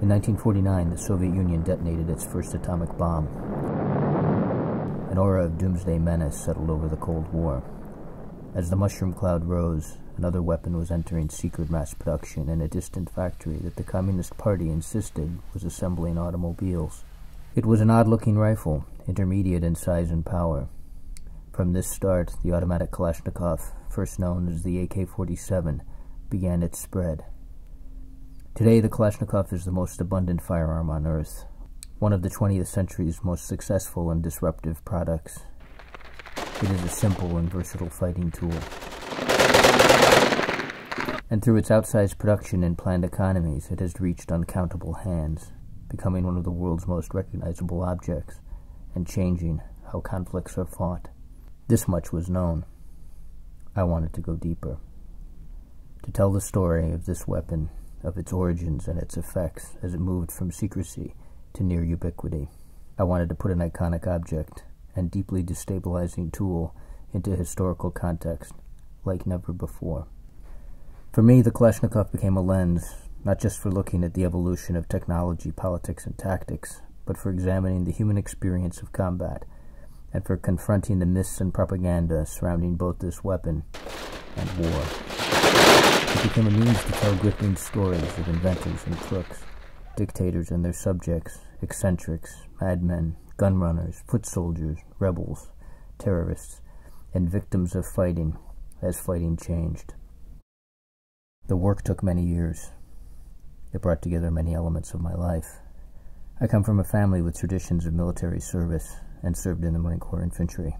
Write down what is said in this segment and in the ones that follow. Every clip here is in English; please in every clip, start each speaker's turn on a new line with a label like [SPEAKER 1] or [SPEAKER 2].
[SPEAKER 1] In 1949, the Soviet Union detonated its first atomic bomb. An aura of doomsday menace settled over the Cold War. As the mushroom cloud rose, another weapon was entering secret mass production in a distant factory that the Communist Party insisted was assembling automobiles. It was an odd-looking rifle, intermediate in size and power. From this start, the automatic Kalashnikov, first known as the AK-47, began its spread. Today, the Kalashnikov is the most abundant firearm on Earth, one of the 20th century's most successful and disruptive products. It is a simple and versatile fighting tool. And through its outsized production and planned economies, it has reached uncountable hands, becoming one of the world's most recognizable objects, and changing how conflicts are fought. This much was known. I wanted to go deeper. To tell the story of this weapon, of its origins and its effects as it moved from secrecy to near ubiquity. I wanted to put an iconic object and deeply destabilizing tool into historical context like never before. For me, the Kalashnikov became a lens, not just for looking at the evolution of technology, politics, and tactics, but for examining the human experience of combat, and for confronting the myths and propaganda surrounding both this weapon and war. It became a means to tell gripping stories of inventors and crooks, dictators and their subjects, eccentrics, madmen, gunrunners, foot soldiers, rebels, terrorists, and victims of fighting as fighting changed. The work took many years. It brought together many elements of my life. I come from a family with traditions of military service and served in the Marine Corps Infantry.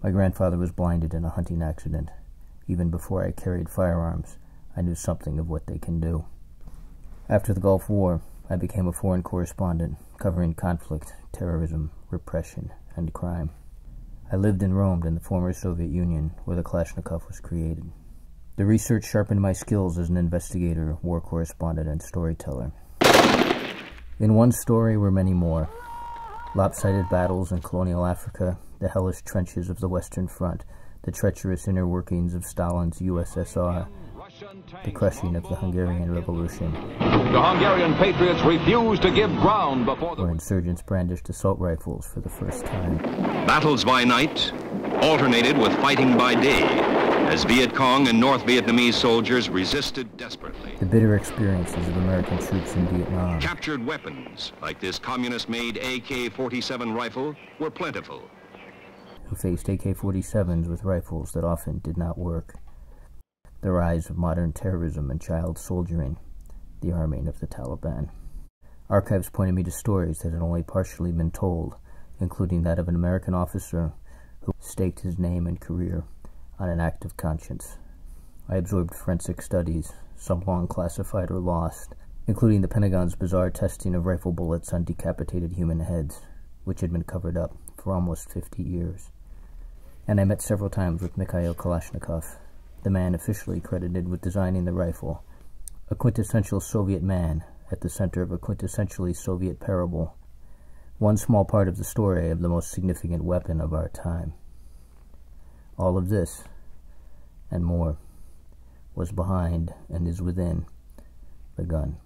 [SPEAKER 1] My grandfather was blinded in a hunting accident. Even before I carried firearms, I knew something of what they can do. After the Gulf War, I became a foreign correspondent, covering conflict, terrorism, repression, and crime. I lived and roamed in the former Soviet Union, where the Kalashnikov was created. The research sharpened my skills as an investigator, war correspondent, and storyteller. In one story were many more. Lopsided battles in colonial Africa, the hellish trenches of the Western Front, the treacherous inner workings of Stalin's USSR, the crushing of the Hungarian Revolution,
[SPEAKER 2] the Hungarian patriots refused to give ground before the...
[SPEAKER 1] where insurgents brandished assault rifles for the first time.
[SPEAKER 3] Battles by night alternated with fighting by day, as Viet Cong and North Vietnamese soldiers resisted desperately.
[SPEAKER 1] The bitter experiences of American troops in Vietnam.
[SPEAKER 3] Captured weapons, like this communist-made AK-47 rifle, were plentiful.
[SPEAKER 1] Who faced AK-47s with rifles that often did not work. The rise of modern terrorism and child soldiering, the arming of the Taliban. Archives pointed me to stories that had only partially been told, including that of an American officer who staked his name and career on an act of conscience. I absorbed forensic studies, some long classified or lost, including the Pentagon's bizarre testing of rifle bullets on decapitated human heads, which had been covered up for almost 50 years. And I met several times with Mikhail Kalashnikov, the man officially credited with designing the rifle, a quintessential Soviet man at the center of a quintessentially Soviet parable, one small part of the story of the most significant weapon of our time. All of this, and more, was behind and is within the gun.